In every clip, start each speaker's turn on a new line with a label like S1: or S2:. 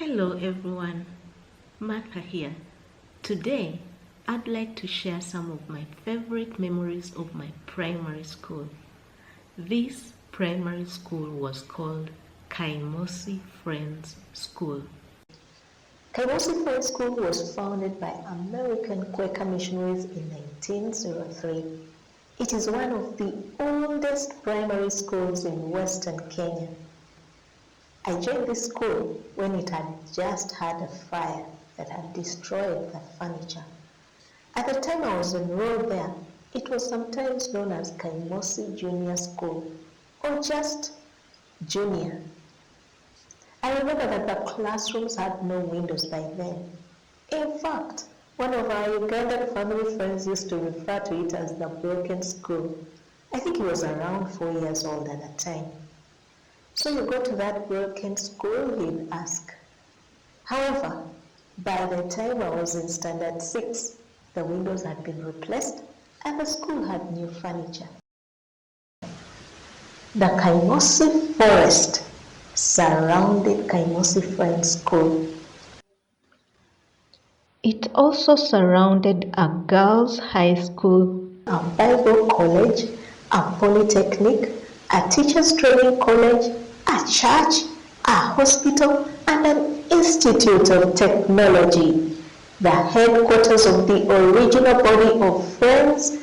S1: Hello everyone, Martha here. Today, I'd like to share some of my favorite memories of my primary school. This primary school was called Kaimosi Friends School.
S2: Kaimosi Friends School was founded by American Quaker missionaries in 1903. It is one of the oldest primary schools in Western Kenya. I joined this school when it had just had a fire that had destroyed the furniture. At the time I was enrolled there, it was sometimes known as Kaimosi Junior School or just Junior. I remember that the classrooms had no windows by then. In fact, one of our Ugandan family friends used to refer to it as the broken school. I think he was around 4 years old at the time. So you go to that broken school, he'd ask. However, by the time I was in standard 6, the windows had been replaced and the school had new furniture. The Kaimosi Forest surrounded Kaimosi Friends School. It also surrounded a girls' high school, a Bible college, a polytechnic, a teachers' training college, a church, a hospital, and an institute of technology. The headquarters of the original body of Friends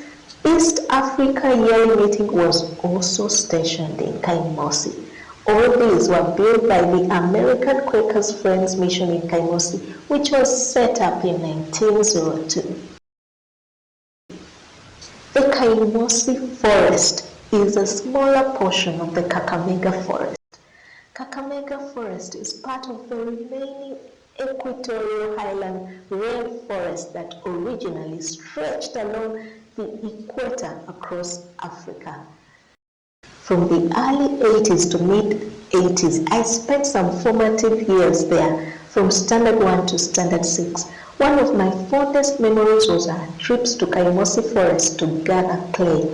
S2: East Africa yearly meeting was also stationed in Kaimosi. All these were built by the American Quakers Friends Mission in Kaimosi, which was set up in 1902. The Kaimosi Forest is a smaller portion of the Kakamega Forest. Kakamega Forest is part of the remaining equatorial highland rainforest that originally stretched along the equator across Africa. From the early 80s to mid 80s, I spent some formative years there, from standard 1 to standard 6. One of my fondest memories was our trips to Kaimosi Forest to gather clay.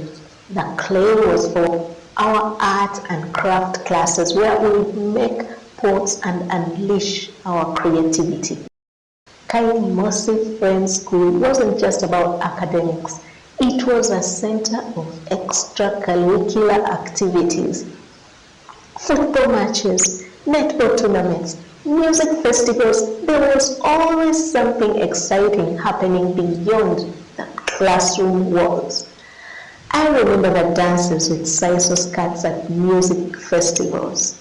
S2: The clay was for our art and craft classes where we would make pots and unleash our creativity. Kaimosi Friends School wasn't just about academics. It was a center of extracurricular activities. Football matches, netball tournaments, music festivals, there was always something exciting happening beyond the classroom walls. I remember the dances with siso skirts at music festivals.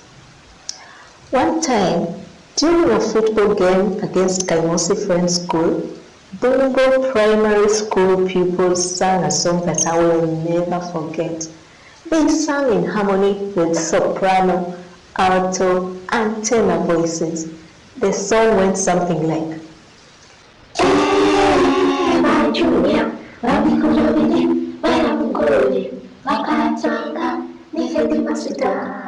S2: One time, during a football game against Kaimosi Friends School, Bongo Primary School pupils sang a song that I will never forget. They sang in harmony with soprano, alto, and tenor voices. The song went something like, my junior, wakatanga ni Headmaster.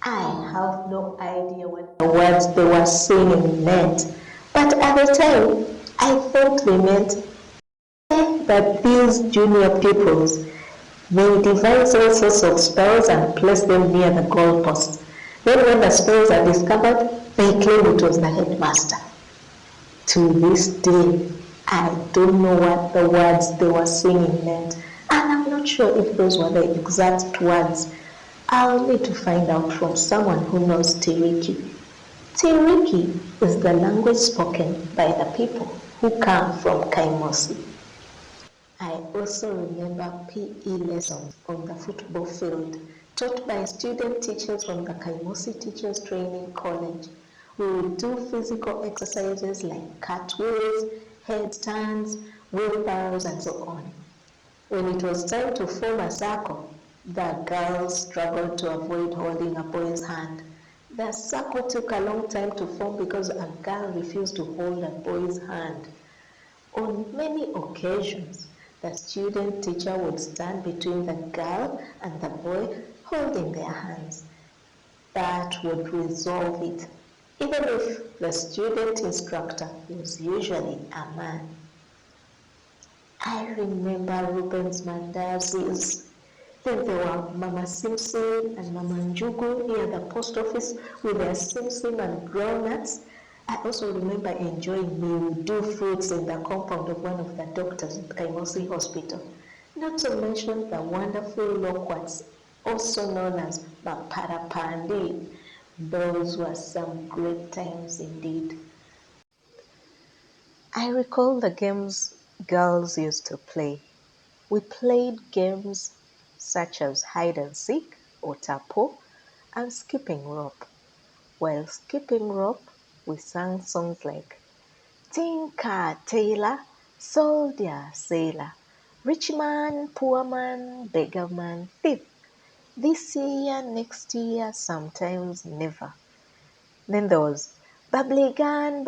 S2: I have no idea what the words they were singing meant, but at the time, I thought they meant that these junior pupils may devise all sorts of spells and place them near the goalposts. Then when the spells are discovered, they claim it was the headmaster. To this day, I don't know what the words they were singing meant, and I'm not sure if those were the exact words. I'll need to find out from someone who knows Tiriki. Tiriki is the language spoken by the people who come from Kaimosi. I also remember PE lessons on the football field taught by student teachers from the Kaimosi Teachers Training College. We would do physical exercises like cartwheels, headstands, wheelbarrows, and so on. When it was time to form a circle, the girls struggled to avoid holding a boy's hand. The circle took a long time to form because a girl refused to hold a boy's hand. On many occasions, the student teacher would stand between the girl and the boy holding their hands. That would resolve it, even if the student instructor was usually a man. I remember Ruben's mandazis. Then there were Mama Simpson and Mama Njugu near the post office with their Simpson and grown-ups. I also remember enjoying mildew fruits in the compound of one of the doctors at Kaimosi Hospital. Not to mention the wonderful loquats, also known as Maparapandi. Those were some great times indeed. I recall the games girls used to play. We played games such as hide and seek or tapo and skipping rope. While skipping rope, we sang songs like Tinker, Tailor, Soldier, Sailor, Rich Man, Poor Man, Beggar Man, Thief. This year, next year, sometimes never. Then there was Bubbly Gun,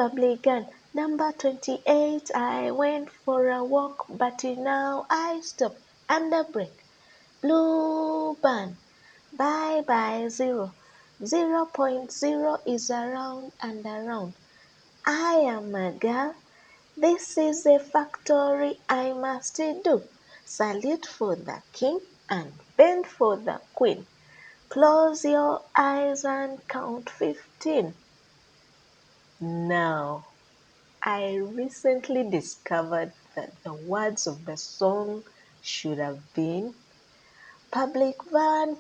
S2: number 28. I went for a walk, but now I stop under break. Blue band, bye bye zero. 0.0 is around and around. I am a girl. This is a factory I must do. Salute for the king and bend for the queen. Close your eyes and count 15. Now, I recently discovered that the words of the song should have been Public van,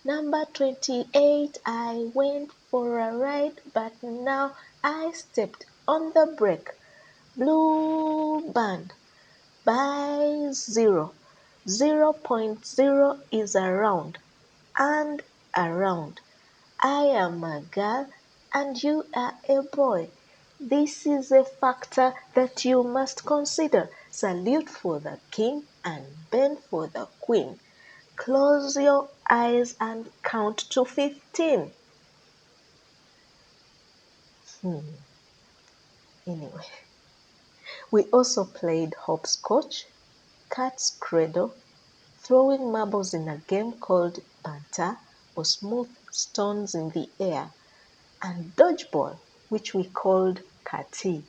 S2: number 28. I went for a ride, but now I stepped on the brake. Blue band, by zero. 0.0 is around and around. I am a girl and you are a boy. This is a factor that you must consider. Salute for the king and bend for the queen. Close your eyes and count to 15. Anyway, we also played hopscotch, cat's cradle, throwing marbles in a game called banta or smooth stones in the air, and dodgeball, which we called kati.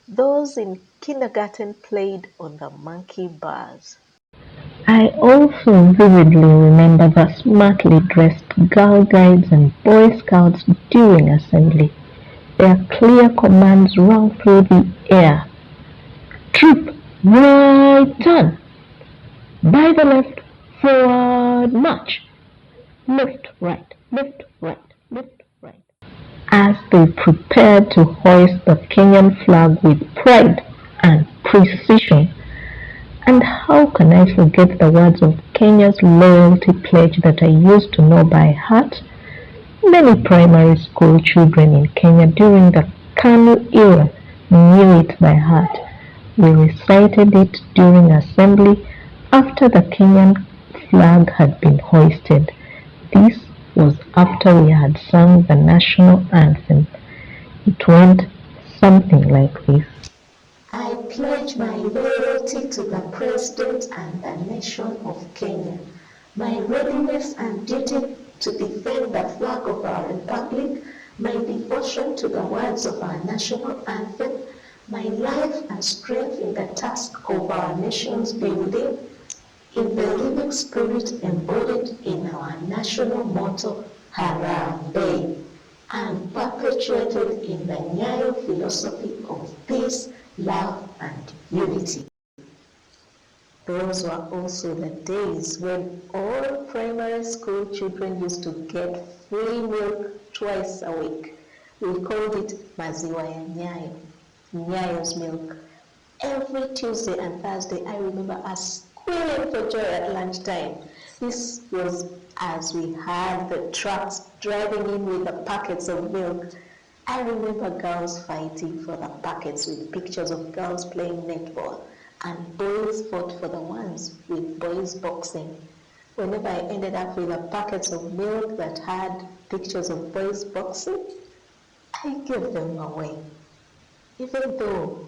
S2: Those in kindergarten played on the monkey bars. I also vividly remember the smartly dressed Girl Guides and Boy Scouts during assembly. Their clear commands rang through the air. Troop, right turn, by the left, forward march, left, right, left, right, left, right. As they prepared to hoist the Kenyan flag with pride and precision. And how can I forget the words of Kenya's loyalty pledge that I used to know by heart? Many primary school children in Kenya during the KANU era knew it by heart. We recited it during assembly after the Kenyan flag had been hoisted. This was after we had sung the national anthem. It went something like this. I pledge my loyalty to the President and the nation of Kenya, my readiness and duty to defend the flag of our Republic, my devotion to the words of our national anthem, my life and strength in the task of our nation's building, in the living spirit embodied in our national motto, Harambee, and perpetuated in the Nyayo philosophy of peace, love, and unity. Those were also the days when all primary school children used to get free milk twice a week. We called it Maziwa ya Nyayo, Nyayo's milk. Every Tuesday and Thursday, I remember us squealing for joy at lunchtime. This was as we had the trucks driving in with the packets of milk. I remember girls fighting for the packets with pictures of girls playing netball, and boys fought for the ones with boys boxing. Whenever I ended up with the packets of milk that had pictures of boys boxing, I gave them away. Even though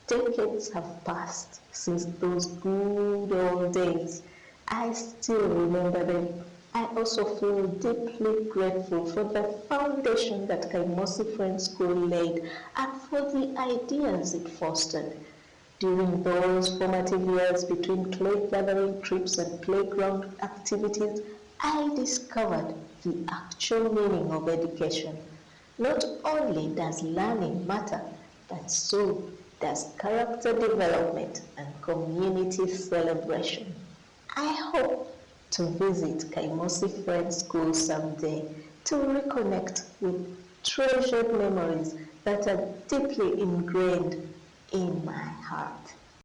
S2: decades have passed since those good old days, I still remember them. I also feel deeply grateful for the foundation that Kaimosi Friends School laid and for the ideas it fostered. During those formative years between clay gathering trips and playground activities, I discovered the actual meaning of education. Not only does learning matter, but so does character development and community celebration. I hope to visit Kaimosi Friends School someday to reconnect with treasured memories that are deeply ingrained in my heart.